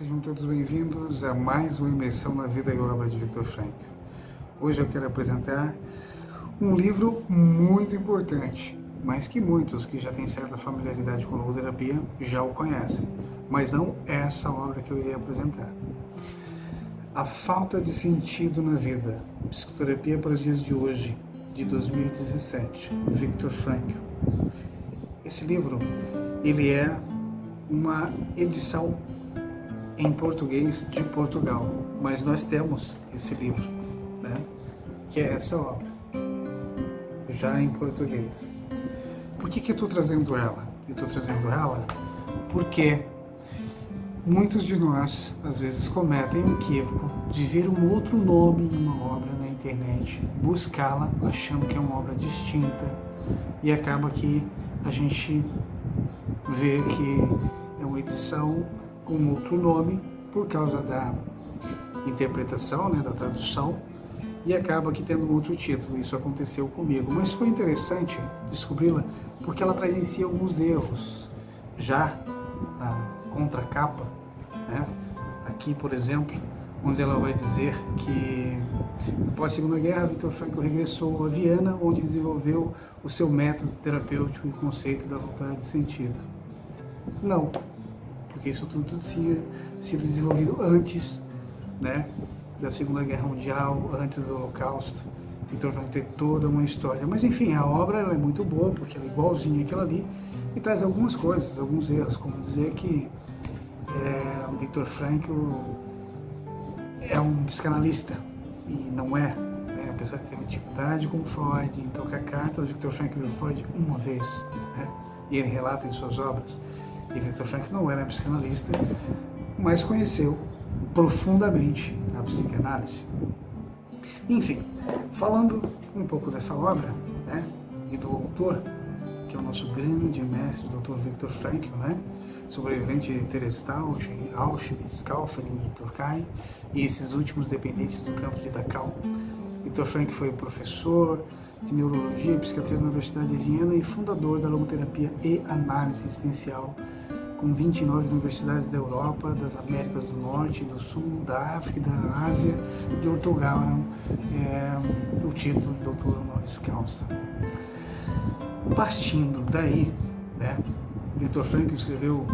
sejam todos bem-vindos a mais uma imersão na vida e obra de Viktor Frankl. Hoje eu quero apresentar um livro muito importante, mas que muitos que já têm certa familiaridade com a logoterapia já o conhecem, mas não essa obra que eu irei apresentar. A Falta de Sentido na Vida, Psicoterapia para os Dias de Hoje, de 2017, Viktor Frankl. Esse livro, ele é uma edição em português de Portugal, mas nós temos esse livro, né, que é essa obra, já em português. Por que eu estou trazendo ela? Eu estou trazendo ela porque muitos de nós, às vezes, cometem o equívoco de ver um outro nome em uma obra na internet, buscá-la achando que é uma obra distinta, e acaba que a gente vê que é uma edição com outro nome por causa da interpretação, né, da tradução, e acaba que tendo outro título. Isso aconteceu comigo, mas foi interessante descobri-la porque ela traz em si alguns erros. Já na contracapa, né, aqui, por exemplo, onde ela vai dizer que após a Segunda Guerra, Viktor Frankl regressou a Viena, onde desenvolveu o seu método terapêutico e conceito da vontade de sentido. Não, porque isso tudo tinha sido desenvolvido antes, né, da Segunda Guerra Mundial, antes do Holocausto. Viktor Frankl tem toda uma história. Mas enfim, a obra ela é muito boa, porque ela é igualzinha àquela ali, e traz algumas coisas, alguns erros, como dizer que o Viktor Frankl é um psicanalista, e não é, né, apesar de ter uma dificuldade com Freud, em trocar cartas. Viktor Frankl viu Freud uma vez, né, e ele relata em suas obras. E Viktor Frankl não era psicanalista, mas conheceu profundamente a psicanálise. Enfim, falando um pouco dessa obra, né, e do autor, que é o nosso grande mestre, o Dr. Viktor Frankl, né, sobrevivente de Theresienstadt, Auschwitz, Kaufering e Turkay, e esses últimos dependentes do campo de Dachau. Viktor Frankl foi professor de neurologia e psiquiatria na Universidade de Viena e fundador da logoterapia e análise existencial, com 29 universidades da Europa, das Américas do Norte e do Sul, da África e da Ásia, de outorgaram o título de doutor honoris causa. Partindo daí, né, Viktor Frankl escreveu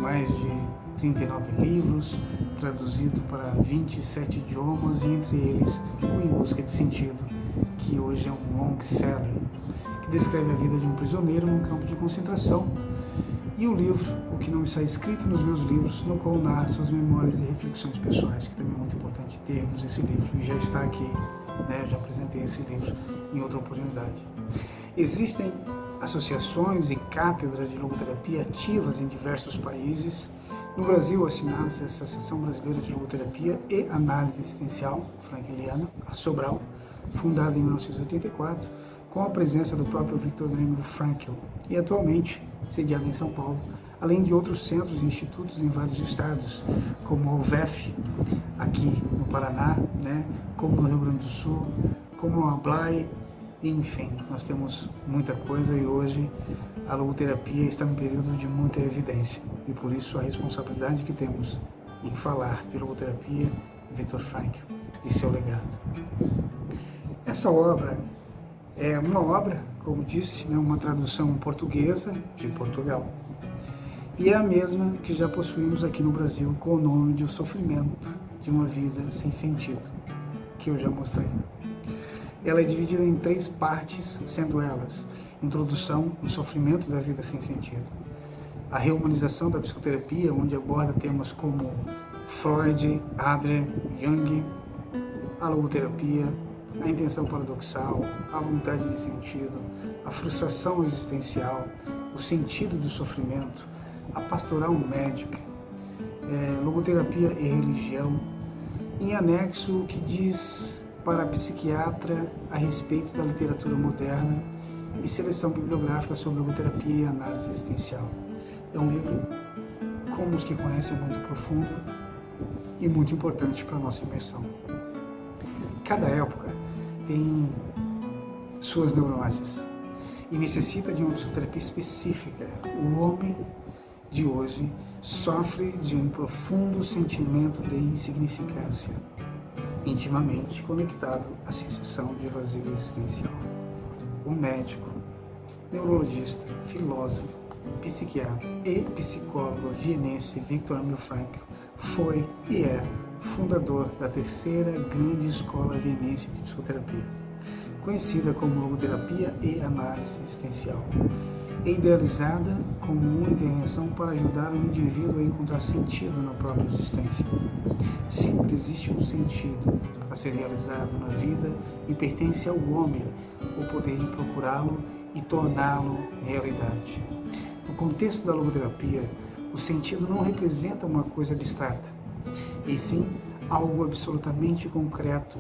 mais de 39 livros, traduzido para 27 idiomas, e entre eles o Em Busca de Sentido, que hoje é um long-seller, que descreve a vida de um prisioneiro num campo de concentração, e o livro O Que Não Está Escrito nos Meus Livros, no qual narra suas memórias e reflexões pessoais, que também é muito importante termos esse livro, e já está aqui, né, já apresentei esse livro em outra oportunidade. Existem associações e cátedras de logoterapia ativas em diversos países. No Brasil, assinala-se a Associação Brasileira de Logoterapia e Análise Existencial Frankliana, a Sobral, fundada em 1984, com a presença do próprio Viktor Frankl, e atualmente sediada em São Paulo, além de outros centros e institutos em vários estados, como a UVEF, aqui no Paraná, né, como no Rio Grande do Sul, como a Blay. Enfim, nós temos muita coisa, e hoje a logoterapia está em um período de muita evidência, e por isso a responsabilidade que temos em falar de logoterapia, Viktor Frankl e seu legado. Essa obra é uma obra, como disse, né, uma tradução portuguesa de Portugal, e é a mesma que já possuímos aqui no Brasil com o nome de O Sofrimento de uma Vida Sem Sentido, que eu já mostrei. Ela é dividida em 3 partes, sendo elas: introdução, o sofrimento da vida sem sentido; a reumanização da psicoterapia, onde aborda temas como Freud, Adler, Jung; a logoterapia, a intenção paradoxal, a vontade de sentido, a frustração existencial, o sentido do sofrimento, a pastoral médica, logoterapia e religião. Em anexo, o que diz para a psiquiatra a respeito da literatura moderna, e seleção bibliográfica sobre logoterapia e análise existencial. É um livro, como os que conhecem, muito profundo e muito importante para a nossa imersão. Cada época tem suas neuroses e necessita de uma psicoterapia específica. O homem de hoje sofre de um profundo sentimento de insignificância, intimamente conectado à sensação de vazio existencial. O médico, neurologista, filósofo, psiquiatra e psicólogo vienense Viktor Emil Frankl foi e é fundador da terceira grande escola vienense de psicoterapia, conhecida como logoterapia e análise existencial, e idealizada como uma intervenção para ajudar o indivíduo a encontrar sentido na própria existência. Sempre existe um sentido a ser realizado na vida e pertence ao homem o poder de procurá-lo e torná-lo realidade. No contexto da logoterapia, o sentido não representa uma coisa abstrata, e sim algo absolutamente concreto,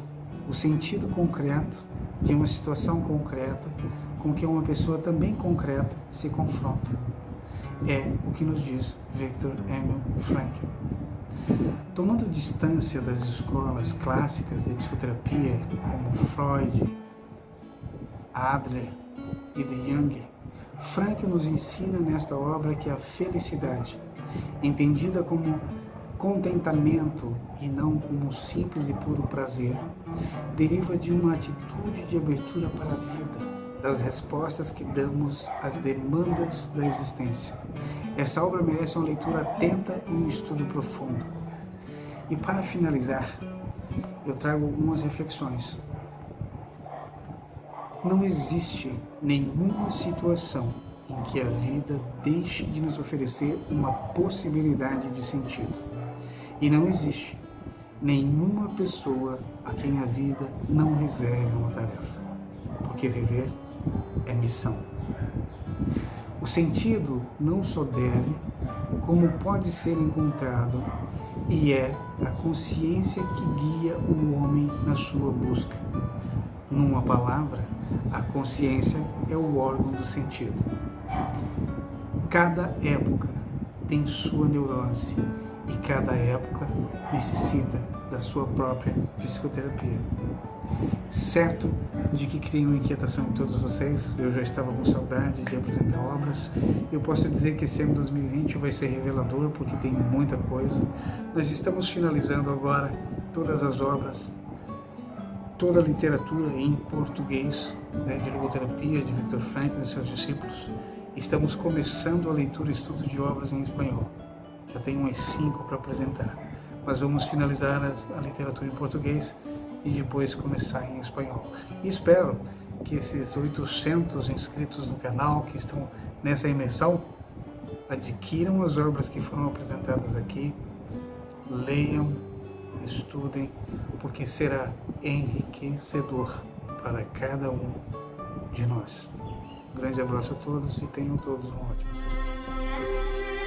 o sentido concreto de uma situação concreta com que uma pessoa também concreta se confronta. É o que nos diz Viktor Emil Frankl. Tomando distância das escolas clássicas de psicoterapia como Freud, Adler e de Jung, Frankl nos ensina nesta obra que a felicidade, entendida como contentamento e não como simples e puro prazer, deriva de uma atitude de abertura para a vida, das respostas que damos às demandas da existência. Essa obra merece uma leitura atenta e um estudo profundo. E para finalizar, eu trago algumas reflexões. Não existe nenhuma situação em que a vida deixe de nos oferecer uma possibilidade de sentido. E não existe nenhuma pessoa a quem a vida não reserve uma tarefa, porque viver é missão. O sentido não só deve, como pode ser encontrado, e é a consciência que guia o homem na sua busca. Numa palavra, a consciência é o órgão do sentido. Cada época tem sua neurose e cada época necessita da sua própria psicoterapia. Certo de que criei uma inquietação em todos vocês, eu já estava com saudade de apresentar obras. Eu posso dizer que esse ano 2020 vai ser revelador porque tem muita coisa. Nós estamos finalizando agora todas as obras, toda a literatura em português, de logoterapia de Viktor Frankl e seus discípulos. Estamos começando a leitura e estudo de obras em espanhol. Já tenho umas 5 para apresentar, mas vamos finalizar a literatura em português e depois começar em espanhol. E espero que esses 800 inscritos no canal que estão nessa imersão adquiram as obras que foram apresentadas aqui, leiam, estudem, porque será enriquecedor para cada um de nós. Um grande abraço a todos e tenham todos um ótimo dia.